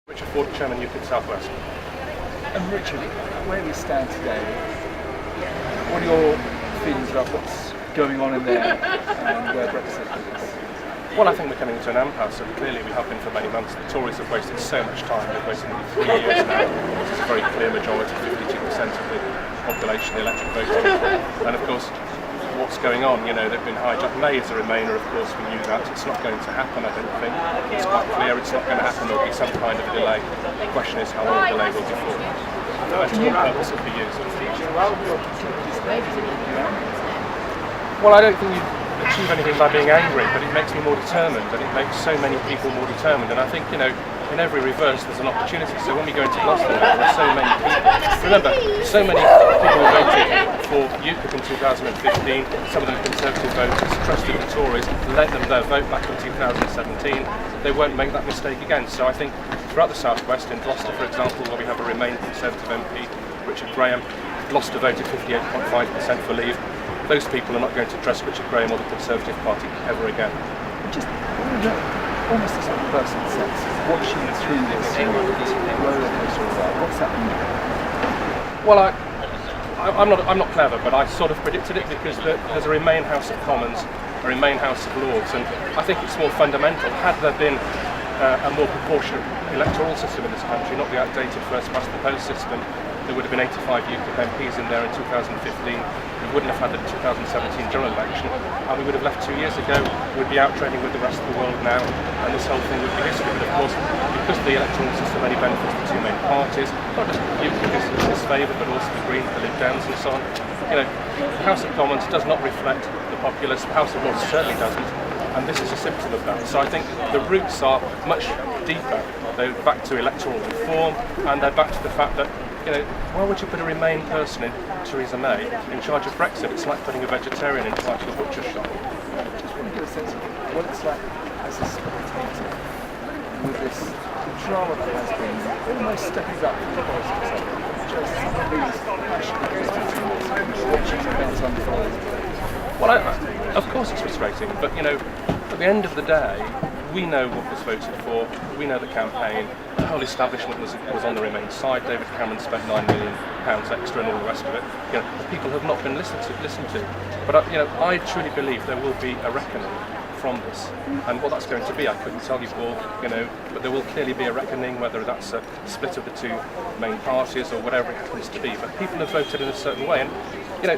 Richard Ford, Chairman, UKIP South West. And Richard, where we stand today, what are your feelings about what's going on in there and where Brexit is? Well, I think we're coming to an impasse, and clearly we have been for many months. The Tories have wasted so much time. They've wasted nearly 3 years now. This is a very clear majority, 52% of the population, the electorate voting. And of course, what's going on, they've been hijacked. May is a Remainer, of course, we knew that. It's not going to happen, I don't think. It's quite clear it's not going to happen. There'll be some kind of a delay. The question is how long the delay will be for. And to what purpose it will be used. Well, I don't think you achieve anything by being angry, but it makes me more determined, and it makes so many people more determined. And I think, in every reverse there's an opportunity. So when we go into Gloucester, there are so many people. Remember, so many people voted for UKIP in 2015, some of them Conservative voters, trusted the Tories, lent them their vote back in 2017. They won't make that mistake again. So I think throughout the South West, in Gloucester, for example, where we have a Remain Conservative MP, Richard Graham, Gloucester voted 58.5% for Leave. Those people are not going to trust Richard Graham or the Conservative Party ever again. Just almost a sort of personal sense, watching through this roller coaster ride, what's that mean? Well, I'm not clever, but I sort of predicted it because there's a Remain House of Commons, a Remain House of Lords, and I think it's more fundamental. Had there been a more proportionate electoral system in this country, not the outdated first past the post system, there would have been 85 UKIP MPs in there in 2015. We wouldn't have had the 2017 general election, and we would have left 2 years ago. We'd be out trading with the rest of the world now, and this whole thing would be history. But of course, because the electoral system only benefits the two main parties, not just UKIP is in its favour, but also the Greens, the Lib Dems, and so on. The House of Commons does not reflect the populace. The House of Lords certainly doesn't, and this is a symptom of that. So I think the roots are much deeper. They're back to electoral reform, and they're back to the fact that why would you put a Remain person in Theresa May in charge of Brexit? It's like putting a vegetarian in charge of a butcher shop. I just want to get a sense of what it's like as a spectator with this drama that has been almost stepping back from the politics of it. Just these passionate against watching events unfold. Well, of course it's frustrating, but at the end of the day, we know what was voted for, we know the campaign, the whole establishment was on the Remain side. David Cameron spent £9 million extra and all the rest of it. People have not been listened to. But I truly believe there will be a reckoning from this. And what that's going to be, I couldn't tell you, Paul, but there will clearly be a reckoning, whether that's a split of the two main parties or whatever it happens to be. But people have voted in a certain way, and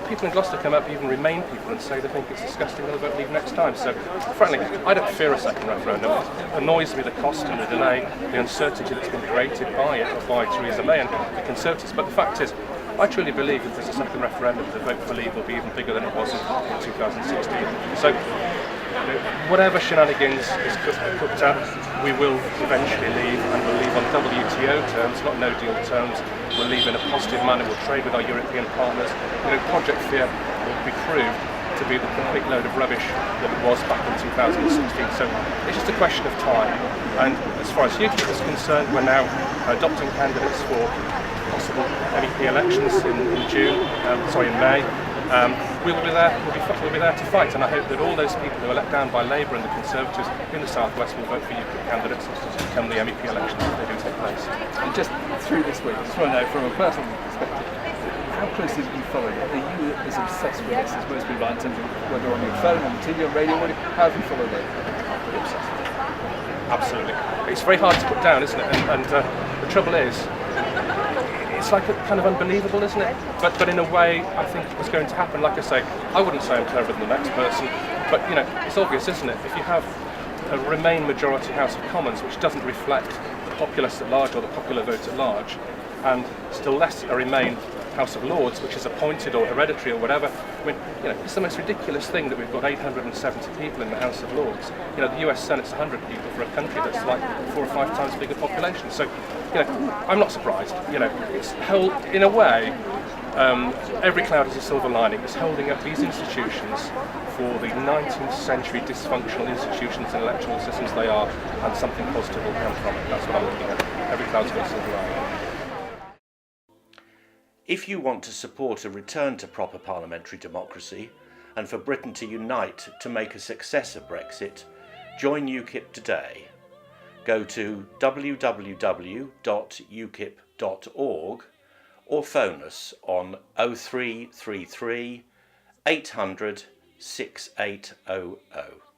people in Gloucester come up, even Remain people, and say they think it's disgusting, they'll vote Leave next time. So, frankly, I don't fear a second referendum. It annoys me the cost and the delay, the uncertainty that's been created by it, by Theresa May and the Conservatives. But the fact is, I truly believe if there's a second referendum, the vote for Leave will be even bigger than it was in 2016. So, whatever shenanigans is cooked up, we will eventually leave, and we'll leave on WTO terms, not no-deal terms. We'll leave in a positive manner. We'll trade with our European partners. Project Fear will be proved to be the complete load of rubbish that it was back in 2016. So it's just a question of time. And as far as UKIP is concerned, we're now adopting candidates for possible MEP elections in May. We will be there. We'll be there to fight, and I hope that all those people who are let down by Labour and the Conservatives in the South West will vote for UKIP candidates to come the MEP elections if they do take place. And just through this week, I just want to know from a personal perspective, how closely have you followed it? Are you as obsessed with this as most people are in terms of whether on your phone, on the TV, on radio? How have you followed it? Obsessed. Absolutely. It's very hard to put down, isn't it? And the trouble is, it's like kind of unbelievable, isn't it? But in a way, I think what's going to happen, like I say, I wouldn't say I'm cleverer than the next person, but it's obvious, isn't it? If you have a Remain majority House of Commons which doesn't reflect the populace at large or the popular vote at large, and still less a Remain House of Lords which is appointed or hereditary or whatever, it's the most ridiculous thing that we've got 870 people in the House of Lords. The US Senate's 100 people for a country that's like 4 or 5 times bigger population. So, I'm not surprised. It's held in a way. Every cloud is a silver lining. It's holding up these institutions for the 19th century dysfunctional institutions and electoral systems they are, and something positive will come from it. That's what I'm looking at. Every cloud's got a silver lining. If you want to support a return to proper parliamentary democracy and for Britain to unite to make a success of Brexit, join UKIP today. go to www.ukip.org or phone us on 0333 800 6800.